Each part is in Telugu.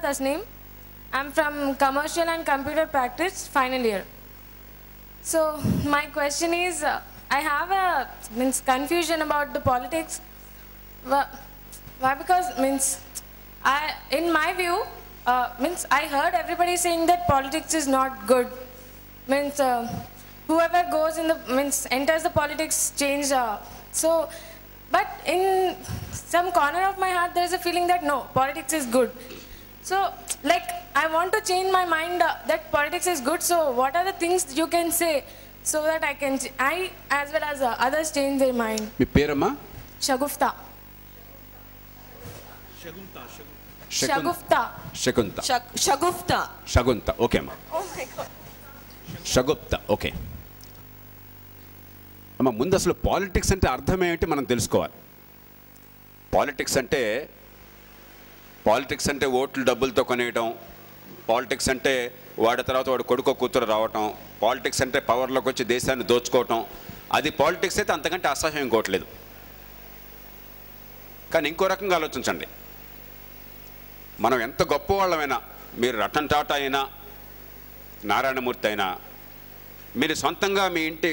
Tasneem. I'm from Commercial and Computer Practice, final year. So my question is, I have a confusion about the politics. Why? Because in my view, I heard everybody saying that politics is not good. Whoever goes in the enters the politics change. But in some corner of my heart, there is a feeling that no, politics is good. So, I want to change my mind that politics is good. So, what are the things you can say so that I as well as others change their mind? మీ పేరమ్మా? Shagufta. Shagufta. Shagufta. ఓకే అమ్మా. Oh my God. Shagufta. Okay అమ్మ, ముందు అసలు పాలిటిక్స్ అంటే అర్థం ఏమిటి మనం తెలుసుకోవాలి. పాలిటిక్స్ అంటే ఓట్లు డబ్బులతో కొనేయడం, పాలిటిక్స్ అంటే వాడి తర్వాత వాడు కొడుకో కూతురు రావటం, పాలిటిక్స్ అంటే పవర్లోకి వచ్చి దేశాన్ని దోచుకోవటం. అది పాలిటిక్స్ అయితే అంతకంటే అసహ్యం ఇంకోట్లేదు. కానీ ఇంకో రకంగా ఆలోచించండి. మనం ఎంత గొప్ప వాళ్ళమైనా, మీరు రతన్ టాటా అయినా నారాయణమూర్తి అయినా, మీరు సొంతంగా మీ ఇంటి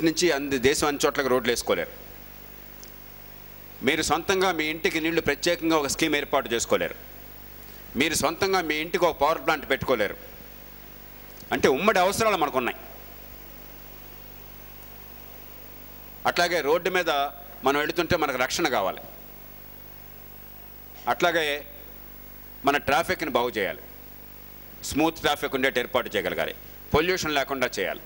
నుంచి దేశం అన్ని చోట్లకి రోడ్లు వేసుకోలేరు. మీరు సొంతంగా మీ ఇంటికి నీళ్లు ప్రత్యేకంగా ఒక స్కీమ్ ఏర్పాటు చేసుకోలేరు. మీరు సొంతంగా మీ ఇంటికి ఒక పవర్ ప్లాంట్ పెట్టుకోలేరు. అంటే ఉమ్మడి అవసరాలు మనకున్నాయి. అట్లాగే రోడ్డు మీద మనం వెళుతుంటే మనకు రక్షణ కావాలి. అట్లాగే మన ట్రాఫిక్ని బాగు చేయాలి, స్మూత్ ట్రాఫిక్ ఉండేటి ఏర్పాటు చేయగలగాలి, పొల్యూషన్ లేకుండా చేయాలి.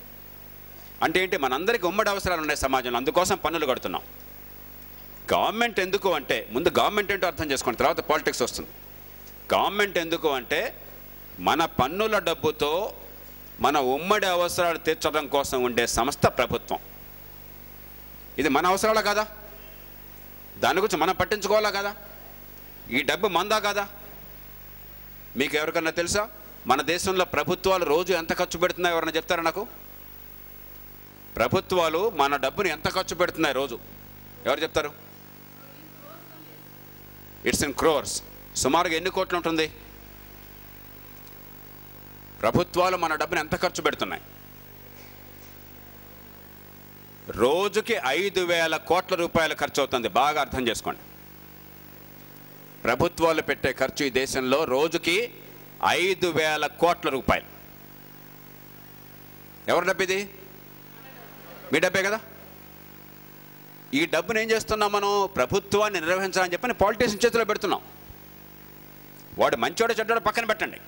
అంటే ఏంటి, మనందరికీ ఉమ్మడి అవసరాలు ఉన్నాయి సమాజంలో. అందుకోసం పన్నులు కడుతున్నాం. గవర్నమెంట్ ఎందుకు అంటే, ముందు గవర్నమెంట్ ఏంటో అర్థం చేసుకోండి, తర్వాత పాలిటిక్స్ వస్తుంది. గవర్నమెంట్ ఎందుకు అంటే, మన పన్నుల డబ్బుతో మన ఉమ్మడి అవసరాలు తీర్చడం కోసం ఉండే సంస్థ ప్రభుత్వం. ఇది మన అవసరాలా కదా? దాని గురించి మనం పట్టించుకోవాలా కదా? ఈ డబ్బు మందా కదా? మీకు ఎవరికన్నా తెలుసా మన దేశంలో ప్రభుత్వాలు రోజు ఎంత ఖర్చు పెడుతున్నాయో? ఎవరైనా చెప్తారా నాకు? ప్రభుత్వాలు మన డబ్బుని ఎంత ఖర్చు పెడుతున్నాయి రోజు? ఎవరు చెప్తారు? It's in crores. సుమారుగా ఎన్ని కోట్లు ఉంటుంది? ప్రభుత్వాలు మన డబ్బుని ఎంత ఖర్చు పెడుతున్నాయి? రోజుకి 5,000 కోట్ల రూపాయలు ఖర్చు అవుతుంది. బాగా అర్థం చేసుకోండి. ప్రభుత్వాలు పెట్టే ఖర్చు ఈ దేశంలో రోజుకి 5,000 కోట్ల రూపాయలు. ఎవరి డబ్బు ఇది? మీ డబ్బే కదా. ఈ డబ్బును ఏం చేస్తున్నాం మనం? ప్రభుత్వాన్ని నిర్వహించాలని చెప్పని పాలిటీషియన్ చేతిలో పెడుతున్నాం. వాడు మంచోడో చెడ్డోడో పక్కన పెట్టండి.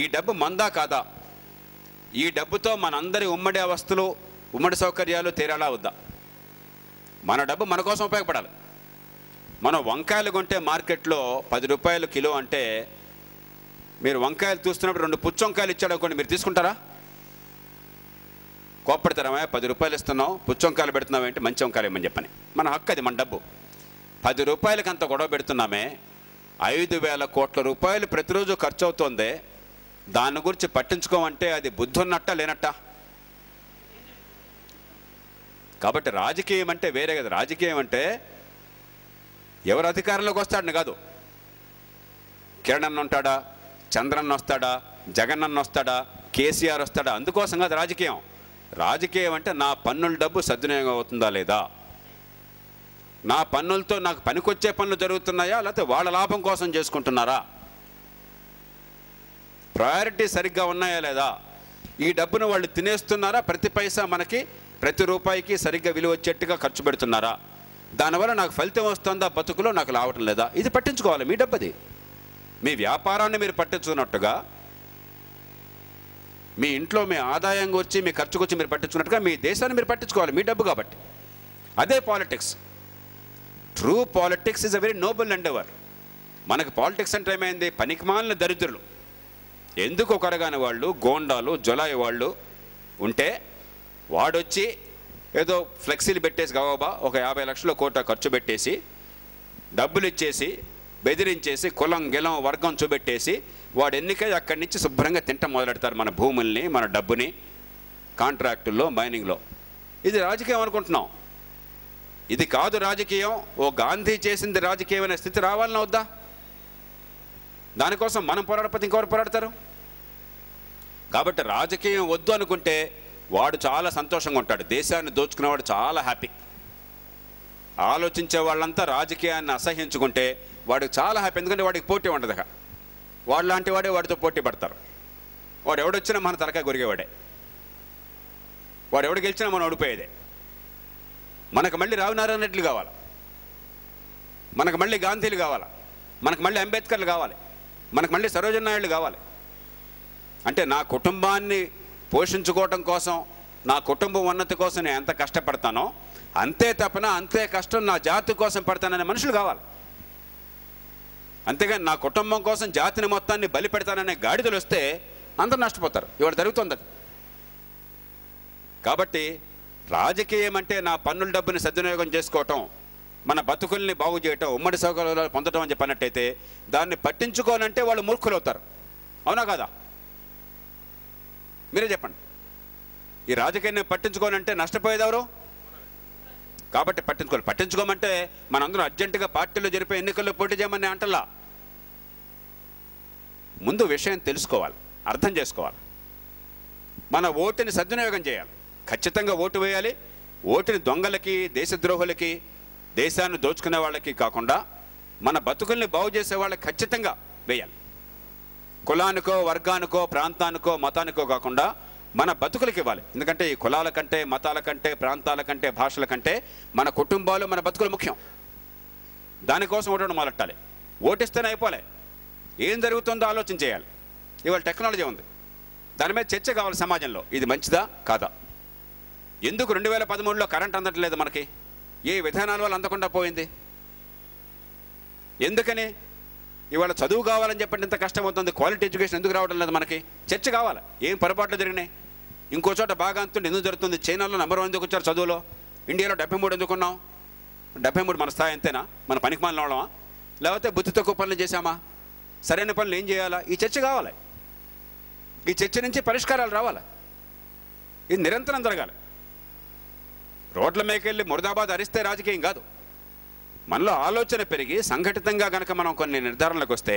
ఈ డబ్బు మందా కాదా? ఈ డబ్బుతో మనందరి ఉమ్మడి అవస్థలు, ఉమ్మడి సౌకర్యాలు తీరాలా వద్దా? మన డబ్బు మన కోసం ఉపయోగపడాలి. మనం వంకాయలు కొంటే మార్కెట్లో 10 రూపాయలు కిలో అంటే, మీరు వంకాయలు చూస్తున్నప్పుడు 2 పుచ్చు వంకాయలు ఇచ్చాడు అనుకోండి, మీరు తీసుకుంటారా? కోప్పడతారా? 10 రూపాయలు ఇస్తున్నావు, పుచ్చు వంకాయలు పెడుతున్నావు ఏంటి, మంచి వంకాయలు ఇవ్వమని చెప్పని. మన హక్కు అది, మన డబ్బు. 10 రూపాయలకి అంత గొడవ పెడుతున్నామే. 5,000 కోట్ల రూపాయలు ప్రతిరోజు ఖర్చు అవుతోంది. దాని గురించి పట్టించుకోమంటే అది బుద్ధి ఉన్నట్ట లేనట్ట? కాబట్టి రాజకీయం అంటే వేరే కదా. రాజకీయం అంటే ఎవరు అధికారంలోకి వస్తాడని కాదు. కిరణ్ అన్న ఉంటాడా, చంద్రన్న వస్తాడా, జగనన్న వస్తాడా, కేసీఆర్ వస్తాడా? అందుకోసం కాదు రాజకీయం. రాజకీయం అంటే నా పన్నుల డబ్బు సద్వినియోగం అవుతుందా లేదా, నా పన్నులతో నాకు పనికొచ్చే పనులు జరుగుతున్నాయా, లేకపోతే వాళ్ళ లాభం కోసం చేసుకుంటున్నారా, ప్రయారిటీ సరిగ్గా ఉన్నాయా లేదా, ఈ డబ్బును వాళ్ళు తినేస్తున్నారా, ప్రతి పైసా మనకి ప్రతి రూపాయికి సరిగ్గా విలువ వచ్చేట్టుగా ఖర్చు పెడుతున్నారా, దానివల్ల నాకు ఫలితం వస్తుందా, బతుకులో నాకు రావటం లేదా, ఇది పట్టించుకోవాలి. మీ డబ్బది. మీ వ్యాపారాన్ని మీరు పట్టించుకున్నట్టుగా, మీ ఇంట్లో మీ ఆదాయం గురించి, మీ ఖర్చు గురించి మీరు పట్టించుకున్నట్టుగా మీ దేశాన్ని మీరు పట్టించుకోవాలి. మీ డబ్బు కాబట్టి. అదే politics. True politics is a very Nobel endeavour. మనకి పాలిటిక్స్ అంటే ఏమైంది? పనికిమాలిన దరిద్రులు, ఎందుకు ఒకరగాని వాళ్ళు, గోండాలు, జొలాయి వాళ్ళు ఉంటే వాడొచ్చి ఏదో ఫ్లెక్సీలు పెట్టేసి గవాబా ఒక 50 లక్షల కోట ఖర్చు పెట్టేసి, డబ్బులు ఇచ్చేసి, బెదిరించేసి, కులం గిలం వర్గం చూపెట్టేసి వాడు ఎన్నికై అక్కడి నుంచి శుభ్రంగా తింటం మొదలెడతారు మన భూముల్ని, మన డబ్బుని, కాంట్రాక్టుల్లో, మైనింగ్లో. ఇది రాజకీయం అనుకుంటున్నాం. ఇది కాదు రాజకీయం. ఓ గాంధీ చేసింది రాజకీయం అనే స్థితి రావాలన్నా వద్దా? దానికోసం మనం పోరాడకపోతే ఇంకెవరు పోరాడతారు? కాబట్టి రాజకీయం వద్దు అనుకుంటే వాడు చాలా సంతోషంగా ఉంటాడు, దేశాన్ని దోచుకునేవాడు చాలా హ్యాపీ. ఆలోచించే వాళ్ళంతా రాజకీయాన్ని అసహ్యించుకుంటే వాడికి చాలా హ్యాపీ, ఎందుకంటే వాడికి పోటీ ఉండదు. వాడు లాంటి వాడే వాడితో పోటీ పడతారు. వాడు ఎవడొచ్చినా మన తలకాయ కొరిగేవాడే, వాడు ఎవడు గెలిచినా మనం ఓడిపోయేదే. మనకు మళ్ళీ రావునారాయణ రెడ్డిలు కావాలి, మనకు మళ్ళీ గాంధీలు కావాలి, మనకు మళ్ళీ అంబేద్కర్లు కావాలి, మనకు మళ్ళీ సరోజినీ నాయుడులు కావాలి. అంటే నా కుటుంబాన్ని పోషించుకోవటం కోసం, నా కుటుంబం ఉన్నతి కోసం నేను ఎంత కష్టపడతానో అంతే తప్పన అంతే కష్టం నా జాతి కోసం పడతాననే మనుషులు కావాలి. అంతేగాని నా కుటుంబం కోసం జాతిని మొత్తాన్ని బలి పెడతాననే గాడిదలు వస్తే అందరూ నష్టపోతారు. ఇవాళ జరుగుతుంది అది. కాబట్టి రాజకీయం అంటే నా పన్నుల డబ్బుని సద్వినియోగం చేసుకోవటం, మన బతుకుల్ని బాగు చేయటం, ఉమ్మడి సౌకర్యాలు పొందడం అని చెప్పినట్టయితే దాన్ని పట్టించుకోనంటే వాళ్ళు మూర్ఖులు అవుతారు. అవునా కాదా? మీరే చెప్పండి. ఈ రాజకీయాన్ని పట్టించుకోనంటే నష్టపోయేది ఎవరు? కాబట్టి పట్టించుకోమంటే మనందరం అర్జెంటుగా పార్టీలో జరిపే ఎన్నికల్లో పోటీ చేయమని అంటలా. ముందు విషయం తెలుసుకోవాలి, అర్థం చేసుకోవాలి, మన ఓటుని సద్వినియోగం చేయాలి. ఖచ్చితంగా ఓటు వేయాలి. ఓటుని దొంగలకి, దేశద్రోహులకి, దేశాన్ని దోచుకునే వాళ్ళకి కాకుండా మన బతుకుల్ని బాగు చేసే వాళ్ళకి ఖచ్చితంగా వేయాలి. కులానికో, వర్గానికో, ప్రాంతానికో, మతానికో కాకుండా మన బతుకులకి ఇవ్వాలి. ఎందుకంటే ఈ కులాల కంటే, మతాల కంటే, ప్రాంతాల కంటే, భాషల కంటే మన కుటుంబాలు, మన బతుకులు ముఖ్యం. దానికోసం ఓటను మొదలెట్టాలి. ఓటిస్తేనే అయిపోలే, ఏం జరుగుతుందో ఆలోచన చేయాలి. ఇవాళ టెక్నాలజీ ఉంది, దాని మీద చర్చ కావాలి సమాజంలో. ఇది మంచిదా కాదా? ఎందుకు 2013లో కరెంట్ అందట్లేదు మనకి? ఏ విధానాల వల్ల అందకుండా పోయింది? ఎందుకని? ఇవాళ చదువు కావాలని చెప్పండి ఇంత కష్టమవుతుంది. క్వాలిటీ ఎడ్యుకేషన్ ఎందుకు రావడం లేదు మనకి? చర్చ కావాలి. ఏం పొరపాట్లు జరిగినాయి? ఇంకో చోట బాగా అంతుంటే ఎందుకు జరుగుతుంది? చైనాలో నెంబర్ 1 ఎందుకు వచ్చారు చదువులో? ఇండియాలో 73 ఎందుకున్నాం? 73 మన స్థాయి అంతేనా? మన పనికి మాలిన వాళ్ళమా? లేకపోతే బుద్ధి తక్కువ పనులు చేశామా? సరైన పనులు ఏం చేయాలా? ఈ చర్చ కావాలి. ఈ చర్చ నుంచి పరిష్కారాలు రావాలి. ఇది నిరంతరం జరగాలి. రోడ్ల మీదకెళ్ళి మురదాబాద్ అరిస్తే రాజకీయం కాదు. మనలో ఆలోచన పెరిగి సంఘటితంగా కనుక మనం కొన్ని నిర్ధారణలకు వస్తే,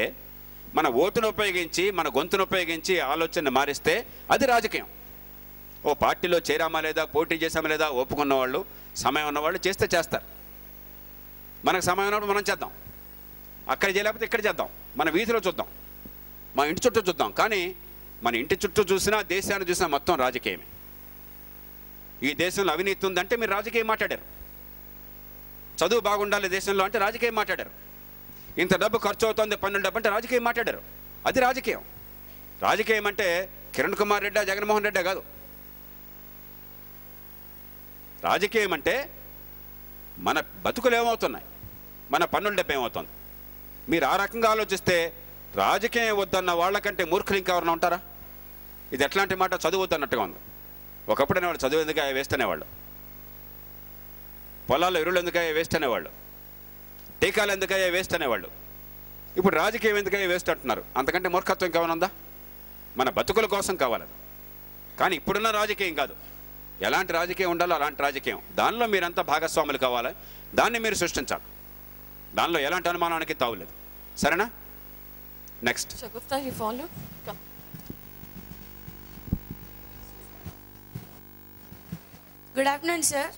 మన ఓటును ఉపయోగించి, మన గొంతును ఉపయోగించి ఆలోచన మారిస్తే అది రాజకీయం. ఓ పార్టీలో చేరామా లేదా, పోటీ చేసామా లేదా, ఒప్పుకున్న వాళ్ళు, సమయం ఉన్నవాళ్ళు చేస్తే చేస్తారు. మనకు సమయం ఉన్నప్పుడు మనం చేద్దాం, అక్కడ చేయలేకపోతే ఇక్కడ చేద్దాం, మన వీధిలో చూద్దాం, మన ఇంటి చుట్టూ చూద్దాం. కానీ మన ఇంటి చుట్టూ చూసినా, దేశాన్ని చూసినా మొత్తం రాజకీయమే. ఈ దేశంలో అవినీతి ఉందంటే మీరు రాజకీయం మాట్లాడారు. చదువు బాగుండాలి దేశంలో అంటే రాజకీయం మాట్లాడారు. ఇంత డబ్బు ఖర్చు అవుతుంది పన్నుల డబ్బు అంటే రాజకీయం మాట్లాడారు. అది రాజకీయం. రాజకీయం అంటే కిరణ్ కుమార్ రెడ్డి, జగన్మోహన్ రెడ్డి కాదు. రాజకీయం అంటే మన బతుకులు ఏమవుతున్నాయి, మన పన్నుల డబ్బు ఏమవుతుంది. మీరు ఆ రకంగా ఆలోచిస్తే రాజకీయం వద్దన్న వాళ్ళకంటే మూర్ఖులు ఇంకెవరైనా ఉంటారా? ఇది ఎట్లాంటి మాట? చదువు వద్దన్నట్టుగా ఉంది. ఒకప్పుడు అనేవాళ్ళు చదువు ఎందుకు వేస్ట్ అనేవాళ్ళు, పొలాల్లో ఎరువులు ఎందుకయ్యే వేస్ట్ అనేవాళ్ళు, టీకాలు ఎందుకయ్యే వేస్ట్ అనేవాళ్ళు. ఇప్పుడు రాజకీయం ఎందుకయ్యే వేస్ట్ అంటున్నారు. అంతకంటే మూర్ఖత్వం ఇంకేమైనా ఉందా? మన బతుకుల కోసం కావాలి. కానీ ఇప్పుడున్న రాజకీయం కాదు. ఎలాంటి రాజకీయం ఉండాలో అలాంటి రాజకీయం. దానిలో మీరంతా భాగస్వాములు కావాలి. దాన్ని మీరు సృష్టించాలి. దానిలో ఎలాంటి అనుమానానికి తావులేదు. సరేనా? నెక్స్ట్. Good afternoon sir.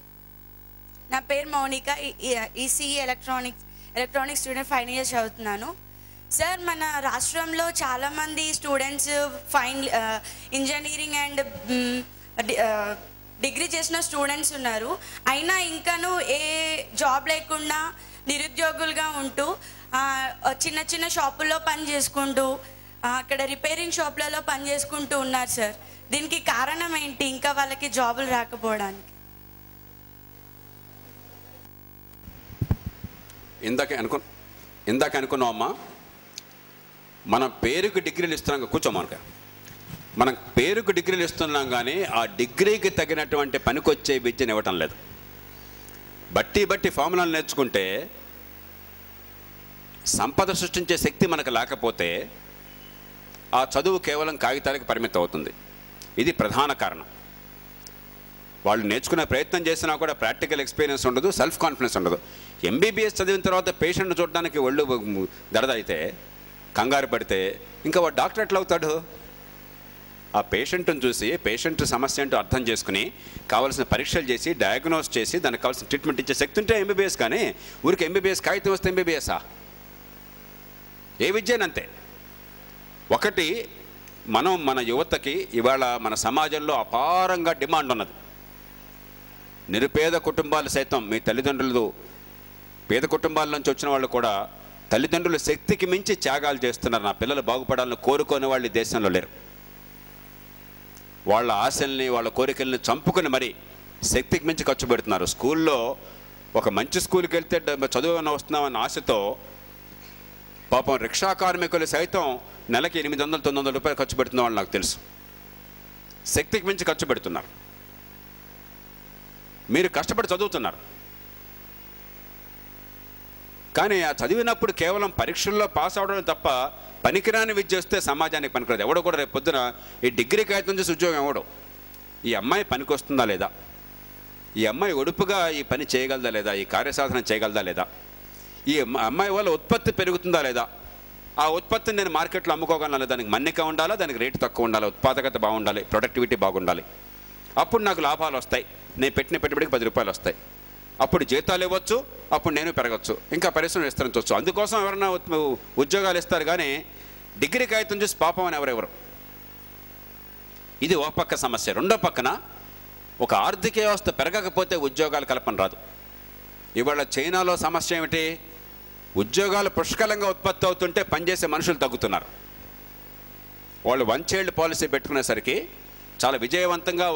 నా పేరు Mounika. ECE electronics student final year చదువుతున్నాను. సార్, మన రాష్ట్రంలో చాలామంది స్టూడెంట్స్ ఇంజనీరింగ్ అండ్ డిగ్రీ చేసిన స్టూడెంట్స్ ఉన్నారు. అయినా ఇంకాను ఏ జాబ్ లేకుండా నిరుద్యోగులుగా ఉంటూ చిన్న చిన్న షాపుల్లో పని చేసుకుంటూ, అక్కడ రిపేరింగ్ షాపులలో పని చేసుకుంటూ ఉన్నారు సార్. దీనికి కారణం ఏంటి? ఇంకా వాళ్ళకి జాబులు రాకపోవడానికి? ఇందాక అనుకున్నామమ్మా, మన పేరుకు డిగ్రీలు ఇస్తున్నాం. కూర్చోమనక, మనం పేరుకు డిగ్రీలు ఇస్తున్నాం కానీ ఆ డిగ్రీకి తగినటువంటి పనికొచ్చే విద్యను ఇవ్వటం లేదు. బట్టి ఫార్ములాలు నేర్చుకుంటే సంపద సృష్టించే శక్తి మనకు లేకపోతే ఆ చదువు కేవలం కాగితాలకు పరిమితం అవుతుంది. ఇది ప్రధాన కారణం. వాళ్ళు నేర్చుకునే ప్రయత్నం చేసినా కూడా ప్రాక్టికల్ ఎక్స్పీరియన్స్ ఉండదు, సెల్ఫ్ కాన్ఫిడెన్స్ ఉండదు. ఎంబీబీఎస్ చదివిన తర్వాత పేషెంట్ని చూడడానికి ఒళ్ళు దడదైతే కంగారు పడితే ఇంకా వాడు డాక్టర్ ఎట్లా అవుతాడు? ఆ పేషెంట్ని చూసి పేషెంట్ సమస్య ఏంటో అర్థం చేసుకుని కావాల్సిన పరీక్షలు చేసి డయాగ్నోస్ చేసి దానికి కావాల్సిన ట్రీట్మెంట్ ఇచ్చే శక్తి ఉంటే ఎంబీబీఎస్. కానీ ఊరికి ఎంబీబీఎస్ కాగితం వస్తే ఎంబీబీఎస్సా? ఏ విద్యనంతే. ఒకటి, మనం మన యువతకి ఇవాళ మన సమాజంలో అపారంగా డిమాండ్ ఉన్నది. నిరుపేద కుటుంబాలు సైతం, మీ తల్లిదండ్రులు పేద కుటుంబాల నుంచి వచ్చిన వాళ్ళు కూడా తల్లిదండ్రుల శక్తికి మించి త్యాగాలు చేస్తున్నారు. నా పిల్లలు బాగుపడాలని కోరుకునే వాళ్ళు ఈ దేశంలో లేరు. వాళ్ళ ఆశల్ని వాళ్ళ కోరికల్ని చంపుకుని మరి శక్తికి మించి ఖర్చు పెడుతున్నారు. స్కూల్లో ఒక మంచి స్కూల్కి వెళ్తే చదువు వస్తున్నామన్న ఆశతో పాపం రిక్షా కార్మికులు సైతం నెలకి 800-900 రూపాయలు ఖర్చు పెడుతున్న వాళ్ళు నాకు తెలుసు. శక్తికి మించి ఖర్చు పెడుతున్నారు. మీరు కష్టపడి చదువుతున్నారు, కానీ ఆ చదివినప్పుడు కేవలం పరీక్షల్లో పాస్ అవడం తప్ప పనికిరాని విద్య వస్తే సమాజానికి పనికిరాదు. ఎవడో కూడా రేపు పొద్దున ఈ డిగ్రీ కాగితం చేసి ఉద్యోగం ఎవడో, ఈ అమ్మాయి పనికి వస్తుందా లేదా, ఈ అమ్మాయి ఒడుపుగా ఈ పని చేయగలదా లేదా, ఈ కార్యసాధన చేయగలదా లేదా, ఈ అమ్మాయి వల్ల ఉత్పత్తి పెరుగుతుందా లేదా, ఆ ఉత్పత్తిని నేను మార్కెట్లో అమ్ముకోగలనా, దానికి మన్నిక ఉండాలా, దానికి రేటు తక్కువ ఉండాలి, ఉత్పాదకత బాగుండాలి, ప్రొడక్టివిటీ బాగుండాలి. అప్పుడు నాకు లాభాలు వస్తాయి, నేను పెట్టిన పెట్టుబడికి 10 రూపాయలు వస్తాయి, అప్పుడు జీతాలు ఇవ్వచ్చు, అప్పుడు నేను పెరగచ్చు, ఇంకా పరిశ్రమలు విస్తరించవచ్చు. అందుకోసం ఎవరైనా ఉద్యోగాలు ఇస్తారు, కానీ డిగ్రీ కాగితం చూసి పాపం అని ఎవరెవరు. ఇది ఒక పక్క సమస్య. రెండో పక్కన ఒక ఆర్థిక వ్యవస్థ పెరగకపోతే ఉద్యోగాల కల్పన రాదు. ఇవాళ చైనాలో సమస్య ఏమిటి? ఉద్యోగాలు పుష్కలంగా ఉత్పత్తి అవుతుంటే పనిచేసే మనుషులు తగ్గుతున్నారు. వాళ్ళు 1 చైల్డ్ పాలసీ పెట్టుకునేసరికి చాలా విజయవంతంగా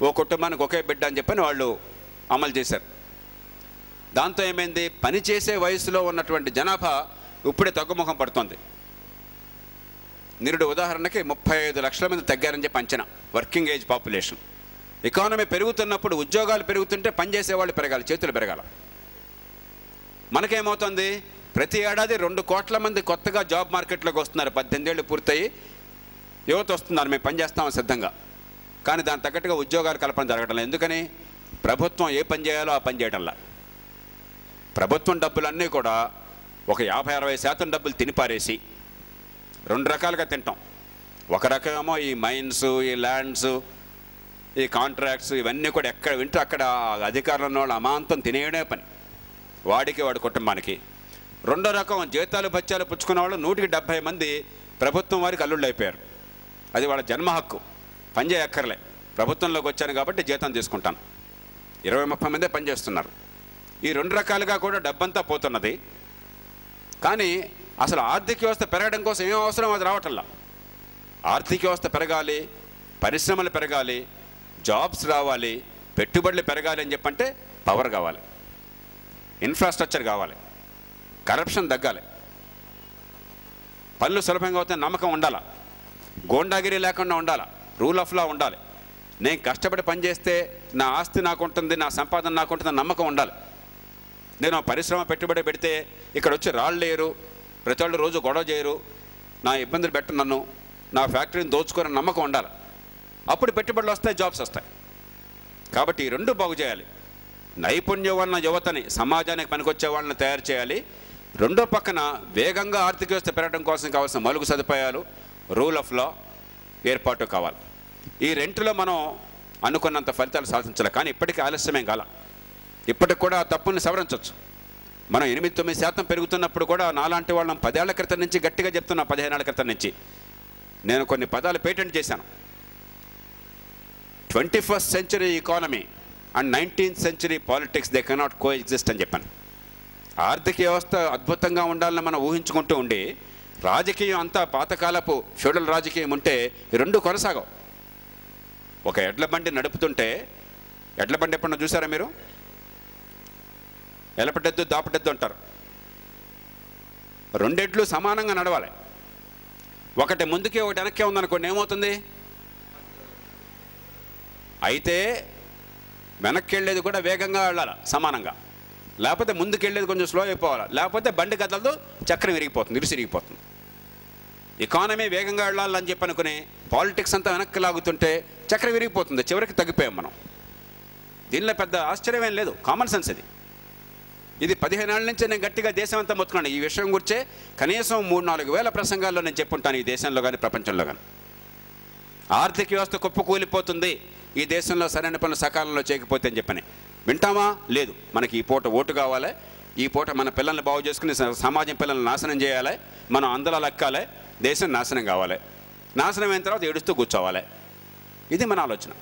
ఓ కుటుంబానికి ఒకే బిడ్డ అని చెప్పని వాళ్ళు అమలు చేశారు. దాంతో ఏమైంది? పనిచేసే వయసులో ఉన్నటువంటి జనాభా ఇప్పుడే తగ్గుముఖం పడుతుంది. నిరుడు ఉదాహరణకి 35 లక్షల మంది తగ్గారని చెప్పి అంచనా, వర్కింగ్ ఏజ్ పాపులేషన్. ఎకానమీ పెరుగుతున్నప్పుడు ఉద్యోగాలు పెరుగుతుంటే పనిచేసే వాళ్ళు పెరగాలి, చేతులు పెరగాల. మనకేమవుతుంది? ప్రతి ఏడాది 2 కోట్ల మంది కొత్తగా జాబ్ మార్కెట్లోకి వస్తున్నారు. 18 ఏళ్ళు పూర్తయి యువత వస్తున్నారు, మేము పనిచేస్తామని సిద్ధంగా. కానీ దాని తగ్గట్టుగా ఉద్యోగాలు కల్పన జరగడం లేదు. ఎందుకని? ప్రభుత్వం ఏ పని చేయాలో ఆ పని చేయడంలా. ప్రభుత్వం డబ్బులన్నీ కూడా ఒక 50-60% డబ్బులు తినిపారేసి 2 రకాలుగా తింటాం. ఒక రకమేమో ఈ మైన్స్, ఈ ల్యాండ్స్, ఈ కాంట్రాక్ట్స్, ఇవన్నీ కూడా ఎక్కడ వింటూ అక్కడ అధికారులు ఉన్న వాళ్ళు అమాంతం తినేయడే పని, వాడికి వాడి కుటుంబానికి. రెండో రకం జీతాలు బత్యాలు పుచ్చుకున్న వాళ్ళు 170 మంది ప్రభుత్వం వారికి అల్లుళ్ళు అయిపోయారు. అది వాళ్ళ జన్మ హక్కు, పని చేయక్కర్లే, ప్రభుత్వంలోకి వచ్చాను కాబట్టి జీతం తీసుకుంటాను. 20-30 మందే పనిచేస్తున్నారు. ఈ 2 రకాలుగా కూడా డబ్బంతా పోతున్నది. కానీ అసలు ఆర్థిక వ్యవస్థ పెరగడం కోసం ఏం అవసరం అది రావటంలా. ఆర్థిక వ్యవస్థ పెరగాలి, పరిశ్రమలు పెరగాలి, జాబ్స్ రావాలి, పెట్టుబడులు పెరగాలి అని చెప్పంటే పవర్ కావాలి, ఇన్ఫ్రాస్ట్రక్చర్ కావాలి, కరప్షన్ తగ్గాలి, పనులు సులభంగా అవుతాయి, నమ్మకం ఉండాలా, గోండాగిరి లేకుండా ఉండాలా, రూల్ ఆఫ్ లా ఉండాలి. నేను కష్టపడి పనిచేస్తే నా ఆస్తి నాకు ఉంటుంది, నా సంపాదన నాకు ఉంటుంది, నమ్మకం ఉండాలి. నేను పరిశ్రమ పెట్టుబడి పెడితే ఇక్కడ వచ్చి రాళ్ళు లేరు, ప్రతి వాళ్ళు రోజు గొడవ చేయరు, నా ఇబ్బందులు పెట్టు, నన్ను నా ఫ్యాక్టరీని దోచుకొని నమ్మకం ఉండాలి. అప్పుడు పెట్టుబడులు వస్తాయి, జాబ్స్ వస్తాయి. కాబట్టి ఈ 2 బాగు చేయాలి. నైపుణ్యం ఉన్న యువతని, సమాజానికి పనికొచ్చే వాళ్ళని తయారు చేయాలి. రెండో పక్కన వేగంగా ఆర్థిక వ్యవస్థ పెరగడం కోసం కావాల్సిన మౌలిక సదుపాయాలు, రూల్ ఆఫ్ లా ఏర్పాటు కావాలి. ఈ 2లో మనం అనుకున్నంత ఫలితాలు సాధించాలి. కానీ ఇప్పటికీ ఆలస్యమేం కాల. ఇప్పటికి కూడా ఆ తప్పుని సవరించవచ్చు. మనం 8-9% పెరుగుతున్నప్పుడు కూడా నాలాంటి వాళ్ళం 10 ఏళ్ల క్రితం నుంచి గట్టిగా చెప్తున్నా, 15 ఏళ్ల క్రితం నుంచి నేను కొన్ని పదాలు పేటెంట్ చేశాను. 21st century economy and 19th century politics they cannot coexist అని చెప్పాను. ఆర్థిక వ్యవస్థ అద్భుతంగా ఉండాలని మనం ఊహించుకుంటూ ఉండి రాజకీయం అంతా పాతకాలపు ఫ్యూడల్ రాజకీయం ఉంటే ఈ 2 కొనసాగవు. ఒక ఎడ్ల బండి నడుపుతుంటే, ఎడ్ల బండి ఎప్పుడన్నా చూసారా మీరు? ఎలపటెద్దు దాపటెద్దు అంటారు. 2 ఎడ్లు సమానంగా నడవాలి. ఒకటి ముందుకే ఒకటి వెనక్కే ఉందనుకోండి, ఏమవుతుంది? అయితే వెనక్కి వెళ్ళేది కూడా వేగంగా వెళ్ళాలి సమానంగా, లేకపోతే ముందుకు వెళ్ళేది కొంచెం స్లో అయిపోవాలి, లేకపోతే బండి కదలదు, చక్రం విరిగిపోతుంది, ఇరుసు విరిగిపోతుంది. ఎకానమీ వేగంగా వెళ్ళాలని చెప్పి అనుకుని పాలిటిక్స్ అంతా వెనక్కి లాగుతుంటే చక్రం విరిగిపోతుంది, చివరికి తగ్గిపోయాం మనం. దీనిలో పెద్ద ఆశ్చర్యం ఏం లేదు, కామన్ సెన్స్ ఇది. ఇది 15 ఏళ్ళ నుంచి నేను గట్టిగా దేశం అంతా మొత్తుకున్నాను. ఈ విషయం గురించే కనీసం 3-4 వేల ప్రసంగాల్లో నేను చెప్పుంటాను, ఈ దేశంలో కానీ ప్రపంచంలో కానీ. ఆర్థిక వ్యవస్థ కుప్పకూలిపోతుంది ఈ దేశంలో సరైన పనులు సకాలంలో చేయకపోతే అని చెప్పని. వింటామా? లేదు. మనకి ఈ పూట ఓటు కావాలి, ఈ పూట మన పిల్లల్ని బాగు చేసుకుని సమాజం పిల్లల్ని నాశనం చేయాలి, మనం అందరూ లెక్కాలి, దేశం నాశనం కావాలి, నాశనం అయిన తర్వాత ఏడుస్తూ కూర్చోవాలి. ఇది మన ఆలోచన.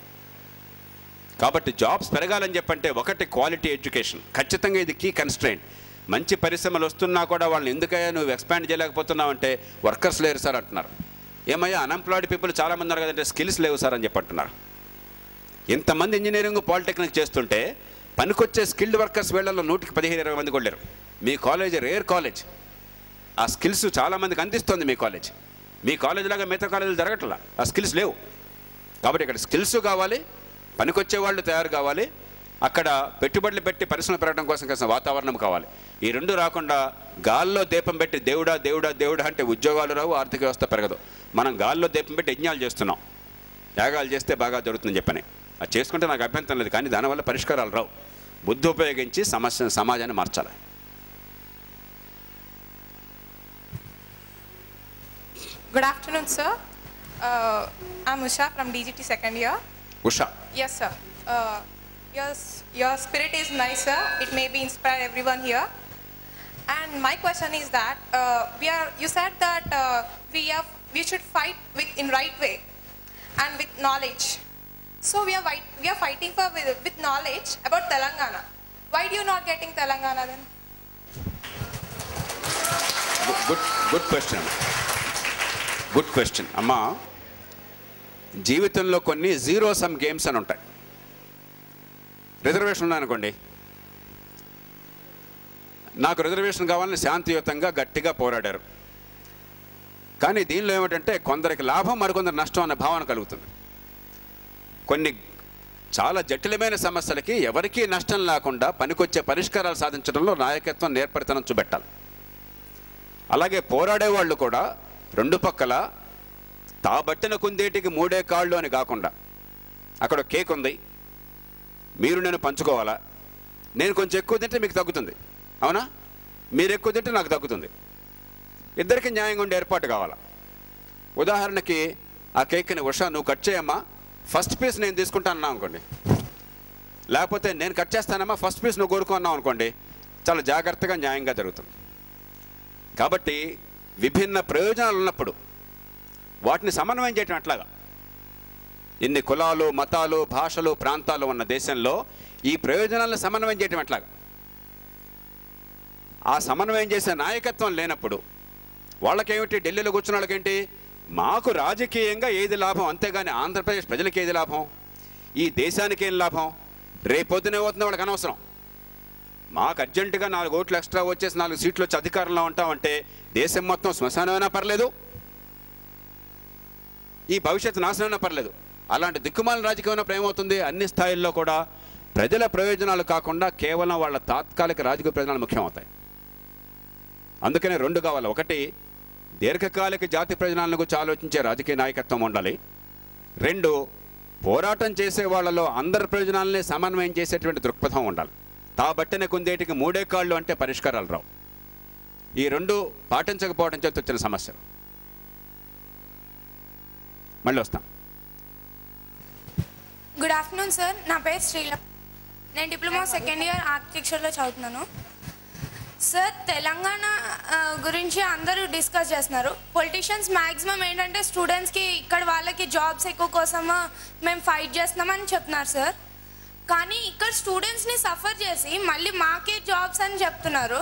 కాబట్టి జాబ్స్ పెరగాలని చెప్పంటే ఒకటి క్వాలిటీ ఎడ్యుకేషన్, ఖచ్చితంగా ఇది కీ కన్స్ట్రెయింట్. మంచి పరిశ్రమలు వస్తున్నా కూడా వాళ్ళని ఎందుకయ్యా నువ్వు ఎక్స్పాండ్ చేయలేకపోతున్నావు అంటే వర్కర్స్ లేరు సార్ అంటున్నారు. ఏమయ్యా అన్ఎంప్లాయిడ్ పీపుల్ చాలామంది ఉన్నారు కదంటే స్కిల్స్ లేవు సార్ అని చెప్పి అంటున్నారు. ఇంతమంది ఇంజనీరింగ్ పాలిటెక్నిక్ చేస్తుంటే పనికొచ్చే స్కిల్డ్ వర్కర్స్ వీళ్ళలో 115-20 మంది కొళ్ళారు. మీ కాలేజ్ రేర్ కాలేజ్, ఆ స్కిల్స్ చాలామందికి అందిస్తుంది మీ కాలేజ్. మీ కాలేజ్ లాగా మిగతా కాలేజీలు జరగట్లా, ఆ స్కిల్స్ లేవు. కాబట్టి ఇక్కడ స్కిల్స్ కావాలి, పనికొచ్చే వాళ్ళు తయారు కావాలి, అక్కడ పెట్టుబడులు పెట్టి పరిశ్రమ పెరగడం కోసం కాసిన వాతావరణం కావాలి. ఈ రెండు రాకుండా గాల్లో దీపం పెట్టి దేవుడా దేవుడా దేవుడా అంటే ఉద్యోగాలు రావు, ఆర్థిక వ్యవస్థ పెరగదు. మనం గాల్లో దీపం పెట్టి యజ్ఞాలు చేస్తున్నాం, యాగాలు చేస్తే బాగా జరుగుతుందని చెప్పని. అది చేసుకుంటే నాకు అభ్యంతరం లేదు, కానీ దానివల్ల పరిష్కారాలు రావు. బుద్ధి ఉపయోగించి సమాజాన్ని మార్చాలి. Good afternoon, sir. I'm Usha from DGT second year. Usha. Yes, sir. Your spirit is nice, sir. It may be inspire everyone here. And my question is that you said that we should fight in right way and with knowledge. So we are fighting with knowledge about Telangana. Why do you not getting Telangana then? Good question. Good question అమ్మా. జీవితంలో కొన్ని జీరో సమ్ గేమ్స్ అని ఉంటాయి. రిజర్వేషన్ ఉన్నాయనుకోండి, నాకు రిజర్వేషన్ కావాలని శాంతియుతంగా గట్టిగా పోరాడారు. కానీ దీనిలో ఏమిటంటే కొందరికి లాభం మరికొందరు నష్టం అనే భావన కలుగుతుంది. కొన్ని చాలా జటిలమైన సమస్యలకి ఎవరికీ నష్టం లేకుండా పనికొచ్చే పరిష్కారాలు సాధించడంలో నాయకత్వం నేర్పరితనం చూపెట్టాలి. అలాగే పోరాడేవాళ్ళు కూడా రెండు పక్కల తాబట్టిన కుందేటికి మూడే కాళ్ళు అని కాకుండా, అక్కడ కేక్ ఉంది, మీరు నేను పంచుకోవాలా, నేను కొంచెం ఎక్కువ తింటే మీకు తగ్గుతుంది, అవునా, మీరు ఎక్కువ తింటే నాకు తగ్గుతుంది, ఇద్దరికి న్యాయంగా ఉండే ఏర్పాటు కావాలా. ఉదాహరణకి ఆ కేక్ని ఉషా నువ్వు కట్ చేయమ్మా, ఫస్ట్ పీస్ నేను తీసుకుంటాను అన్నావు అనుకోండి, లేకపోతే నేను కట్ చేస్తానమ్మా ఫస్ట్ పీస్ నువ్వు కోరుకున్నావు అనుకోండి, చాలా జాగ్రత్తగా న్యాయంగా జరుగుతుంది. కాబట్టి విభిన్న ప్రయోజనాలు ఉన్నప్పుడు వాటిని సమన్వయం చేయటం అట్లాగా. ఇన్ని కులాలు, మతాలు, భాషలు, ప్రాంతాలు ఉన్న దేశంలో ఈ ప్రయోజనాలను సమన్వయం చేయటం ఎట్లాగా. ఆ సమన్వయం చేసే నాయకత్వం లేనప్పుడు వాళ్ళకేమిటి, ఢిల్లీలో కూర్చున్న వాళ్ళకేంటి, మాకు రాజకీయంగా ఏది లాభం, అంతేగాని ఆంధ్రప్రదేశ్ ప్రజలకి ఏది లాభం, ఈ దేశానికి ఏం లాభం, రేపొద్దునే అవుతుంది వాళ్ళకి అనవసరం. మాకు అర్జెంటుగా 4 ఓట్లు ఎక్స్ట్రా వచ్చేసి 4 సీట్లు వచ్చి అధికారంలో ఉంటామంటే దేశం మొత్తం శ్మశానమైనా పర్లేదు, ఈ భవిష్యత్తు నాశనమైనా పర్లేదు. అలాంటి దిక్కుమాలిన రాజకీయం ఉన్నప్పుడు ఏమవుతుంది, అన్ని స్థాయిల్లో కూడా ప్రజల ప్రయోజనాలు కాకుండా కేవలం వాళ్ళ తాత్కాలిక రాజకీయ ప్రయోజనాలు ముఖ్యమవుతాయి. అందుకనే రెండు కావాలి. ఒకటి, దీర్ఘకాలిక జాతి ప్రయోజనాలను గురించి ఆలోచించే రాజకీయ నాయకత్వం ఉండాలి. రెండు, పోరాటం చేసే వాళ్ళలో అందరి ప్రయోజనాలని సమన్వయం చేసేటువంటి దృక్పథం ఉండాలి. తాబట్టిన కుందేటికి మూడే కాళ్ళు అంటే పరిష్కారాలు రావు. ఈ రెండు పాటించకపోవడం చేత వచ్చిన సమస్యలు. మళ్ళీ వస్తాం. గుడ్ ఆఫ్టర్నూన్ సార్, నా పేరు శ్రీల, నేను డిప్లొమా సెకండ్ ఇయర్ ఆర్కిటెక్చర్లో చదువుతున్నాను. సార్, తెలంగాణ గురించి అందరూ డిస్కస్ చేస్తున్నారు. పొలిటీషియన్స్ మ్యాక్సిమం ఏంటంటే స్టూడెంట్స్కి ఇక్కడ వాళ్ళకి జాబ్స్ ఎక్కువ కోసం మేము ఫైట్ చేస్తున్నామని చెప్తున్నారు సార్. కానీ ఇక్కడ స్టూడెంట్స్ని సఫర్ చేసి మళ్ళీ మాకే జాబ్స్ అని చెప్తున్నారు.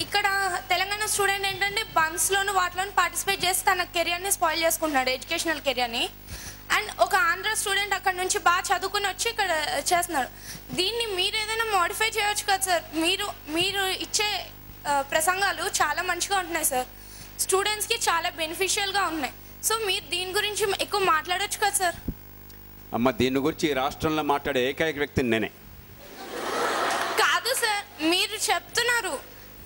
ఇక్కడ తెలంగాణ స్టూడెంట్ ఏంటంటే బంద్స్లోను వాటిలోను పార్టిసిపేట్ చేసి తన కెరియర్ని స్పాయిల్ చేసుకుంటున్నాడు, ఎడ్యుకేషనల్ కెరియర్ని. అండ్ ఒక ఆంధ్ర స్టూడెంట్ అక్కడ నుంచి బాగా చదువుకుని వచ్చి ఇక్కడ చేస్తున్నాడు. దీన్ని మీరు ఏదైనా మోడిఫై చేయవచ్చు కదా సార్. మీరు ఇచ్చే ప్రసంగాలు చాలా మంచిగా ఉంటున్నాయి సార్, స్టూడెంట్స్కి చాలా బెనిఫిషియల్గా ఉన్నాయి. సో మీరు దీని గురించి ఎక్కువ మాట్లాడవచ్చు కదా సార్. అమ్మ, దీని గురించి రాష్ట్రంలో మాట్లాడే ఏకైక వ్యక్తిని నేనే. కాదు సార్, మీరు చెప్తున్నారు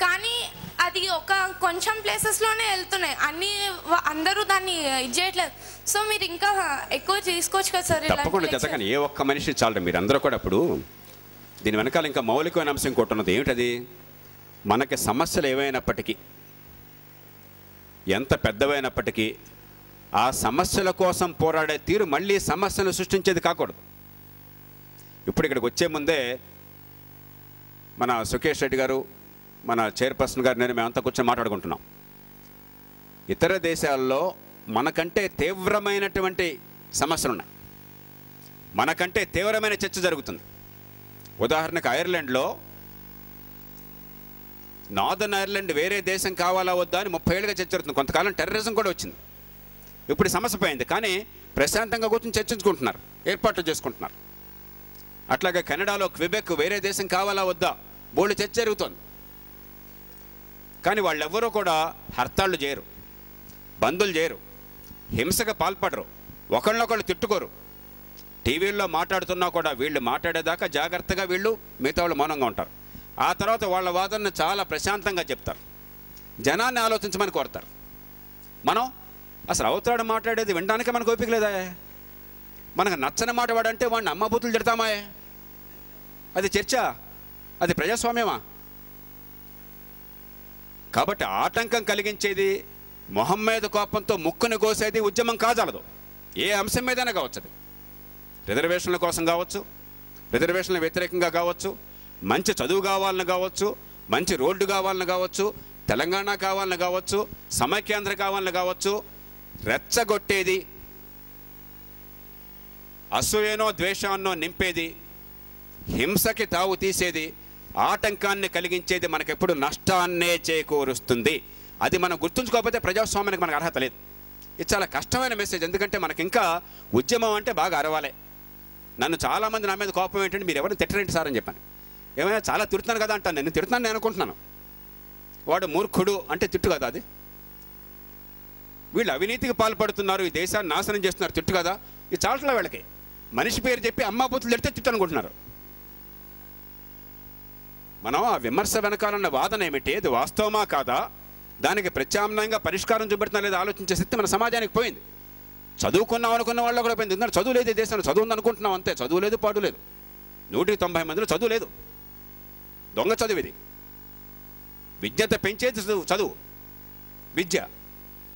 కానీ అది ఒక కొంచెం ప్లేసెస్లోనే వెళ్తున్నాయి, అందరూ దాన్ని ఇది చేయట్లేదు. సో మీరు ఇంకా ఎక్కువ తీసుకోవచ్చు కదా సార్. తప్పకుండా చేత, కానీ ఏ ఒక్క మనిషి చాలరు. మీరు అందరూ కూడా అప్పుడు దీని వెనకాల ఇంకా మౌలికమైన అంశం ఇంకోటి ఉన్నది. ఏమిటది? మనకి సమస్యలు ఏవైనప్పటికీ, ఎంత పెద్దవైనప్పటికీ, ఆ సమస్యల కోసం పోరాడే తీరు మళ్ళీ సమస్యను సృష్టించేది కాకూడదు. ఇప్పుడు ఇక్కడికి వచ్చే ముందే మన సుకేష్ రెడ్డి గారు, మన చైర్పర్సన్ గారు, నేను మేమంతా కూర్చొని మాట్లాడుకుంటున్నాం. ఇతర దేశాల్లో మనకంటే తీవ్రమైనటువంటి సమస్యలు ఉన్నాయి, మనకంటే తీవ్రమైన చర్చ జరుగుతుంది. ఉదాహరణకు ఐర్లాండ్లో, నార్దర్న్ ఐర్లాండ్ వేరే దేశం కావాలా వద్దా అని 30 ఏళ్ళుగా చర్చ జరుగుతుంది. కొంతకాలం టెర్రరిజం కూడా వచ్చింది, ఇప్పుడు సమస్య పోయింది. కానీ ప్రశాంతంగా కూర్చొని చర్చించుకుంటున్నారు, ఏర్పాట్లు చేసుకుంటున్నారు. అట్లాగే కెనడాలో క్విబెక్ వేరే దేశం కావాలా వద్దా బోల్డ్ చర్చ జరుగుతోంది. కానీ వాళ్ళెవ్వరూ కూడా హర్తాళ్ళు చేయరు, బందులు చేయరు, హింసకు పాల్పడరు, ఒకళ్ళనొకళ్ళు తిట్టుకోరు. టీవీల్లో మాట్లాడుతున్నా కూడా వీళ్ళు మాట్లాడేదాకా జాగ్రత్తగా వీళ్ళు, మిగతా వాళ్ళు మౌనంగా ఉంటారు. ఆ తర్వాత వాళ్ళ వాదనను చాలా ప్రశాంతంగా చెప్తారు, జనాన్ని ఆలోచించమని కోరుతారు. మనం అసలు అవతరాడు మాట్లాడేది వినడానికే మనకు ఓపిక లేదా? మనకు నచ్చని మాట వాడంటే వాడిని అమ్మబూతులు తిడతామా? అది చర్చ? అది ప్రజాస్వామ్యమా? కాబట్టి ఆటంకం కలిగించేది, మొహం మీద కోపంతో ముక్కుని కోసేది ఉద్యమం కాజాలదు. ఏ అంశం మీదైనా కావచ్చు. అది రిజర్వేషన్ల కోసం కావచ్చు, రిజర్వేషన్ల వ్యతిరేకంగా కావచ్చు, మంచి చదువు కావాలని కావచ్చు, మంచి రోడ్డు కావాలని కావచ్చు, తెలంగాణ కావాలని కావచ్చు, సమైక్యాంధ్ర కావాలని కావచ్చు. రెచ్చగొట్టేది, అసూయనో ద్వేషాన్నో నింపేది, హింసకి తావు తీసేది, ఆటంకాన్ని కలిగించేది మనకెప్పుడు నష్టాన్నే చేకూరుస్తుంది. అది మనం గుర్తుంచుకోకపోతే ప్రజాస్వామ్యానికి మనకు అర్హత లేదు. ఇది చాలా కష్టమైన మెసేజ్. ఎందుకంటే మనకి ఇంకా ఉద్యమం అంటే బాగా అరవాలి. నన్ను చాలామంది నా మీద కోపం ఏంటంటే, మీరు ఎవరిని తిట్టరేంటి సార్ అని చెప్పాను. ఏమైనా చాలా తిడుతున్నాను కదా అంటాను. నేను తిడుతున్నాను నేను అనుకుంటున్నాను. వాడు మూర్ఖుడు అంటే తిట్టు కదా అది? వీళ్ళు అవినీతికి పాల్పడుతున్నారు, ఈ దేశాన్ని నాశనం చేస్తున్నారు, తిట్టు కదా? ఇది చాలట్లా వీళ్ళకి. మనిషి పేరు చెప్పి అమ్మాబూతులు తిడితే తిట్టు అనుకుంటున్నారు. మనం ఆ విమర్శ వెనకాలన్న వాదన ఏమిటి, అది వాస్తవమా కాదా, దానికి ప్రత్యామ్నాయంగా పరిష్కారం చూపెడుతున్నా లేదా ఆలోచించే శక్తి మన సమాజానికి పోయింది. చదువుకున్నాం అనుకున్న వాళ్ళు కూడా పోయింది. ఎందుకంటే చదువు లేదు ఈ దేశంలో. చదువు ఉంది అనుకుంటున్నాం అంతే. చదువు లేదు, పాడు లేదు. 190 మందిలో చదువు లేదు. దొంగ చదువు ఇది. విద్యత పెంచేది చదువు, విద్య.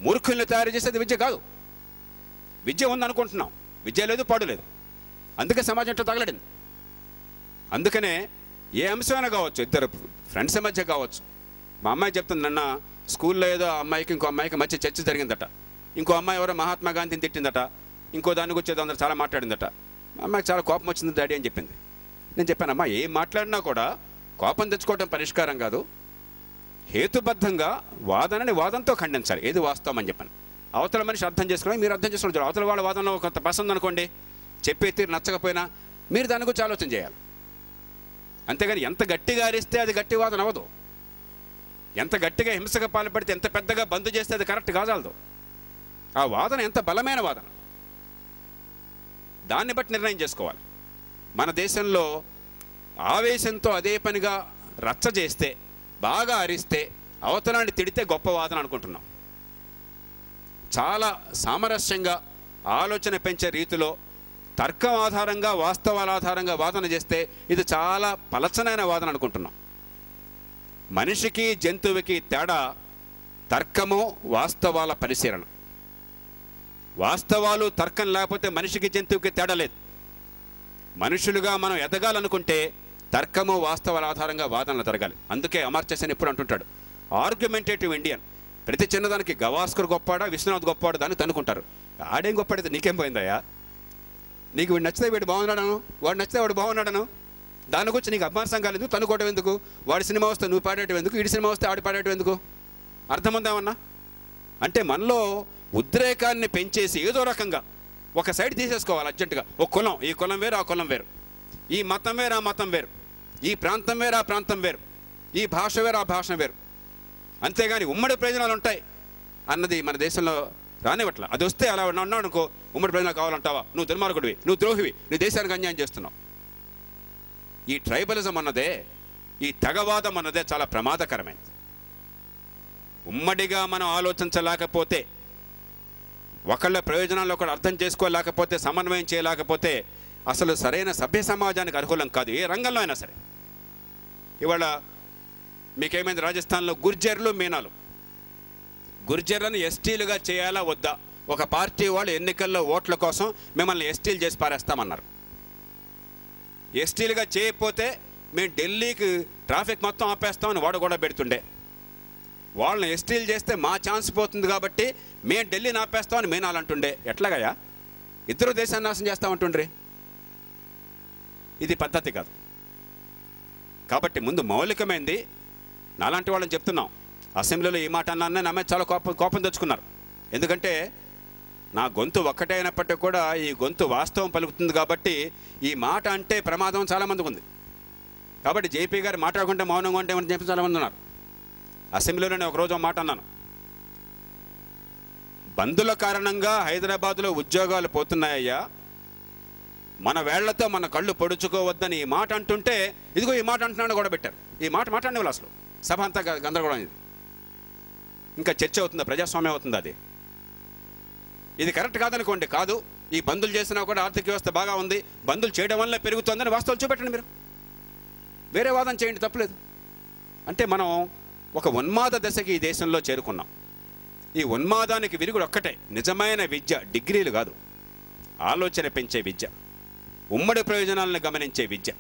మూర్ఖుల్ని తయారు చేసేది విద్య కాదు. విద్య ఉందనుకుంటున్నాం, విద్య లేదు, పాడు లేదు. అందుకే సమాజం ఇట్లా తగలడింది. అందుకనే ఏ అంశమైనా కావచ్చు, ఇద్దరు ఫ్రెండ్స్ మధ్య కావచ్చు. మా అమ్మాయి చెప్తుంది, నిన్న స్కూల్లో ఏదో అమ్మాయికి ఇంకో అమ్మాయికి మధ్య చర్చ జరిగిందట. ఇంకో అమ్మాయి ఎవరో మహాత్మా గాంధీని తిట్టిందట. ఇంకో దానికి వచ్చేది అందరూ చాలా మాట్లాడిందట. మా అమ్మాయికి చాలా కోపం వచ్చింది డాడీ అని చెప్పింది. నేను చెప్పానమ్మా, ఏం మాట్లాడినా కూడా కోపం తెచ్చుకోవడం పరిష్కారం కాదు. హేతుబద్ధంగా వాదనతో ఖండించాలి, ఏది వాస్తవం అని చెప్పాను. అవతల మనిషి అర్థం చేసుకోవడం, మీరు అర్థం చేసుకోవడం. అవతల వాళ్ళ వాదనలో కొంత పసంది అనుకోండి, చెప్పే తీరు నచ్చకపోయినా మీరు దాని గురించి ఆలోచన చేయాలి. అంతేగాని ఎంత గట్టిగా అరిస్తే అది గట్టి వాదన అవ్వదు. ఎంత గట్టిగా హింసగా పాల్పడితే, ఎంత పెద్దగా బంద్ చేస్తే అది కరెక్ట్ కాజాలదు. ఆ వాదన ఎంత బలమైన వాదన, దాన్ని బట్టి నిర్ణయం చేసుకోవాలి. మన దేశంలో ఆవేశంతో అదే పనిగా రచ్చ చేస్తే, బాగా అరిస్తే, అవతలాన్ని తిడితే గొప్ప వాదన అనుకుంటున్నాం. చాలా సామరస్యంగా ఆలోచన పెంచే రీతిలో తర్కం ఆధారంగా, వాస్తవాల ఆధారంగా వాదన చేస్తే ఇది చాలా పలచనైన వాదన అనుకుంటున్నాం. మనిషికి జంతువుకి తేడా తర్కము, వాస్తవాల పరిశీలన. వాస్తవాలు తర్కం లేకపోతే మనిషికి జంతువుకి తేడా లేదు. మనుషులుగా మనం ఎదగాలనుకుంటే తర్కము, వాస్తవాల ఆధారంగా వాదనలు జరగాలి. అందుకే అమర్త్య సేన్ ఎప్పుడు అంటుంటాడు, ఆర్గ్యుమెంటేటివ్ ఇండియన్. ప్రతి చిన్నదానికి గవాస్కర్ గొప్పాడా, విశ్వనాథ్ గొప్పాడా దాన్ని తనుకుంటారు. ఆడేం గొప్పడైతే నీకేం పోయిందయ్యా? నీకు వీడు నచ్చితే వీడు బాగున్నాడను, వాడు నచ్చితే వాడు బాగున్నాడను, దాని గురించి నీకు అభిమానం కాలేదు, తనుకోవడం ఎందుకు? వాడి సినిమా వస్తే నువ్వు పాడేయటం ఎందుకు? వీడి సినిమా వస్తే ఆడి పాడేయటం ఎందుకు? అర్థం ఉందామన్నా? అంటే మనలో ఉద్రేకాన్ని పెంచేసి ఏదో రకంగా ఒక సైడ్ తీసేసుకోవాలి అర్జెంటుగా. ఒక కులం, ఈ కులం వేరు, ఆ కులం వేరు, ఈ మతం వేరు, ఆ మతం వేరు, ఈ ప్రాంతం వేరు, ఆ ప్రాంతం వేరు, ఈ భాష వేరు, ఆ భాష వేరు. అంతేగాని ఉమ్మడి ప్రయోజనాలు ఉంటాయి అన్నది మన దేశంలో రానివ్వట్ల. అది వస్తే అలా ఉన్నావు అనుకో, ఉమ్మడి ప్రయోజనాలు కావాలంటావా? నువ్వు దుర్మార్గుడివి, నువ్వు ద్రోహివి, నీ దేశానికి అన్యాయం చేస్తున్నావు. ఈ ట్రైబలిజం అన్నదే, ఈ తెగవాదం అన్నదే చాలా ప్రమాదకరమైనది. ఉమ్మడిగా మనం ఆలోచించలేకపోతే, ఒకళ్ళ ప్రయోజనాలు ఒకళ్ళు అర్థం చేసుకోలేకపోతే, సమన్వయం చేయలేకపోతే అసలు సరైన సభ్య సమాజానికి అర్హులం కాదు, ఏ రంగంలో అయినా సరే. ఇవాళ మీకేమైంది, రాజస్థాన్లో గుర్జర్లు మీనాలు, గుర్జర్లను ఎస్టీలుగా చేయాలా వద్దా? ఒక పార్టీ వాళ్ళు ఎన్నికల్లో ఓట్ల కోసం మిమ్మల్ని ఎస్టీలు చేసి పారేస్తామన్నారు. ఎస్టీలుగా చేయకపోతే మేము ఢిల్లీకి ట్రాఫిక్ మొత్తం ఆపేస్తామని వాడు కూడా పెడుతుండే. వాళ్ళని ఎస్టీలు చేస్తే మా ఛాన్స్ పోతుంది కాబట్టి మేము ఢిల్లీని ఆపేస్తామని మీనాలు అంటుండే. ఎట్లాగయ్యా? ఇద్దరు దేశాన్ని నాశనం చేస్తామంటుండ్రి. ఇది పద్ధతి కాదు. కాబట్టి ముందు మౌలికమైంది, నాలాంటి వాళ్ళని చెప్తున్నాం, అసెంబ్లీలో ఈ మాట అన్నానే నా మీద చాలా కోపం తెచ్చుకున్నారు. ఎందుకంటే నా గొంతు ఒక్కటే అయినప్పటికీ కూడా ఈ గొంతు వాస్తవం పలుకుతుంది కాబట్టి ఈ మాట అంటే ప్రమాదం చాలామందికి ఉంది. కాబట్టి జేపీ గారు మాట్లాడుకుంటే మౌనంగా ఉంటే అని చెప్పి చాలామంది ఉన్నారు. అసెంబ్లీలోనే ఒకరోజు మాట అన్నాను, బంధుల కారణంగా హైదరాబాద్లో ఉద్యోగాలు పోతున్నాయ్యా, మన వేళ్లతో మన కళ్ళు పొడుచుకోవద్దని ఈ మాట అంటుంటే, ఇదిగో ఈ మాట అంటున్నాను కూడా పెట్టారు. ఈ మాట మాట్లాడిన అసలు సభ అంతా గందరగోళం. ఇది ఇంకా చర్చ అవుతుందా? ప్రజాస్వామ్యం అవుతుందా? ఇది కరెక్ట్ కాదనుకోండి, కాదు ఈ బంధులు చేసినా కూడా ఆర్థిక వ్యవస్థ బాగా ఉంది, బంధులు చేయడం వల్ల పెరుగుతుందని వాస్తవాలు చూపెట్టండి. మీరు వేరే వాదన చేయండి, తప్పలేదు. అంటే మనం ఒక ఉన్మాద దశకి ఈ దేశంలో చేరుకున్నాం. ఈ ఉన్మాదానికి విరుగుడు ఒక్కటే, నిజమైన విద్య, డిగ్రీలు కాదు, ఆలోచన పెంచే విద్య, ఉమ్మడి ప్రయోజనాలను గమనించే విద్య.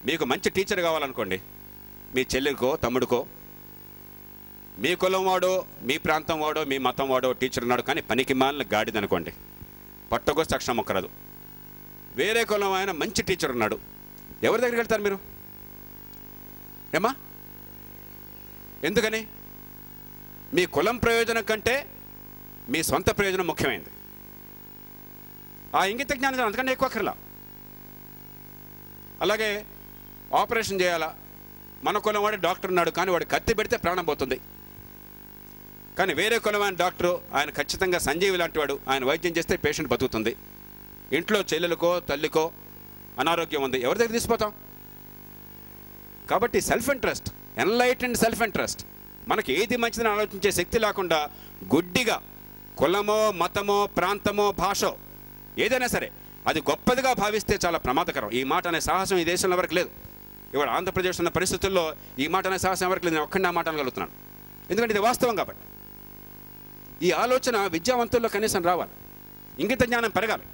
మీకు మంచి టీచర్ కావాలనుకోండి, మీ చెల్లికో తమ్ముడికో, మీ కులం వాడో మీ ప్రాంతం వాడో మీ మతం వాడో టీచర్ ఉన్నాడు, కానీ పనికి మాలిన గాడిదనుకోండి, పట్టకొస్తే అక్షరం ఒక్కరదు. వేరే కులం ఆయన మంచి టీచర్ ఉన్నాడు, ఎవరి దగ్గరికి వెళ్తారు మీరు? ఏమా? ఎందుకని? మీ కులం ప్రయోజనం కంటే మీ సొంత ప్రయోజనం ముఖ్యమైనది. ఆ ఇంగిత జ్ఞానం అంతకంటే ఎక్కువ అక్కర్లా. అలాగే ఆపరేషన్ చేయాలా, మన కులం వాడే డాక్టర్ ఉన్నాడు, కానీ వాడు కత్తి పెడితే ప్రాణం పోతుంది. కానీ వేరే కులమైన డాక్టరు, ఆయన ఖచ్చితంగా సంజీవి లాంటి వాడు, ఆయన వైద్యం చేస్తే పేషెంట్ బతుకుతుంది. ఇంట్లో చెల్లెలకో తల్లికో అనారోగ్యం ఉంది, ఎవరి దగ్గర తీసిపోతాం? కాబట్టి self interest, enlightened self interest, మనకి ఏది మంచిదని ఆలోచించే శక్తి లేకుండా గుడ్డిగా కులమో మతమో ప్రాంతమో భాషో ఏదైనా సరే అది గొప్పదిగా భావిస్తే చాలా ప్రమాదకరం. ఈ మాట అనే సాహసం ఈ దేశంలో ఎవరికి లేదు. ఇవాళ ఆంధ్రప్రదేశ్ ఉన్న పరిస్థితుల్లో ఈ మాట అనే సాహసం ఎవరికి లేదు. నేను ఒక్కడిని ఆ మాట అనగలుగుతున్నాను, ఎందుకంటే ఇది వాస్తవం కాబట్టి. ఈ ఆలోచన విద్యావంతుల్లో కనీసం రావాలి, ఇంగిత జ్ఞానం పెరగాలి.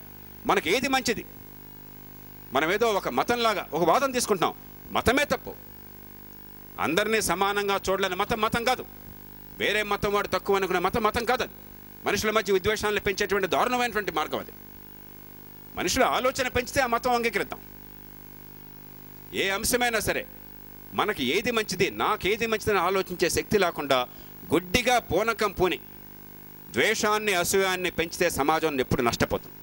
మనకి ఏది మంచిది, మనం ఏదో ఒక మతంలాగా ఒక వాదన తీసుకుంటున్నాం, మతమే తప్పు, అందరినీ సమానంగా చూడలేని మతం మతం కాదు, వేరే మతం వాడు తక్కువ అనుకునే మతం మతం కాదు. అది మనుషుల మధ్య విద్వేషాలను పెంచేటువంటి దారుణమైనటువంటి మార్గం అది. మనుషుల ఆలోచన పెంచితే ఆ మతం అంగీకరిద్దాం. ఏ అంశమైనా సరే మనకి ఏది మంచిది, నాకేది మంచిదని ఆలోచించే శక్తి లేకుండా గుడ్డిగా పూనకం పూని ద్వేషాన్ని అసూయాన్ని పెంచితే సమాజం ఎప్పుడు నష్టపోతుంది.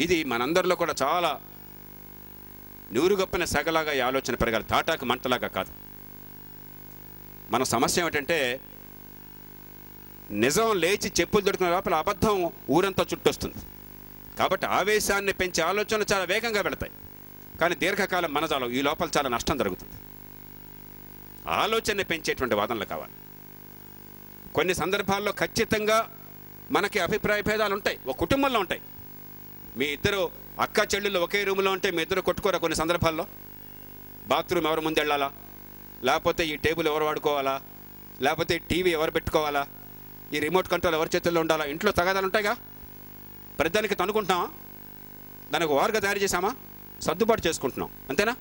ఇది మనందరిలో కూడా చాలా నీరుగప్పిన సెగలాగా ఈ ఆలోచన పెరగాలి, తాటాకు మంటలాగా కాదు. మన సమస్య ఏమిటంటే నిజం లేచి చెప్పులు దొరికిన లోపల అబద్ధం ఊరంతా చుట్టొస్తుంది. కాబట్టి ఆవేశాన్ని పెంచే ఆలోచనలు చాలా వేగంగా వెళతాయి, కానీ దీర్ఘకాలం మనజాలం, ఈ లోపల చాలా నష్టం జరుగుతుంది. ఆలోచనని పెంచేటువంటి వాదనలు కావాలి. కొన్ని సందర్భాల్లో ఖచ్చితంగా మనకి అభిప్రాయ భేదాలు ఉంటాయి, ఒక కుటుంబంలో ఉంటాయి. మీ ఇద్దరు అక్క చెల్లెళ్ళు ఒకే రూమ్లో ఉంటే మీ ఇద్దరు కొట్టుకోరా కొన్ని సందర్భాల్లో? బాత్రూమ్ ఎవరు ముందు వెళ్ళాలా, లేకపోతే ఈ టేబుల్ ఎవరు వాడుకోవాలా, లేకపోతే టీవీ ఎవరు పెట్టుకోవాలా, ఈ రిమోట్ కంట్రోల్ ఎవరి చేతుల్లో ఉండాలా? ఇంట్లో తగాదాలు ఉంటాయిగా. ప్రతిదానికి తనుకుంటున్నామా? దానికి వారుగా తయారు చేసామా? సర్దుబాటు చేసుకుంటున్నాం, అంతేనా?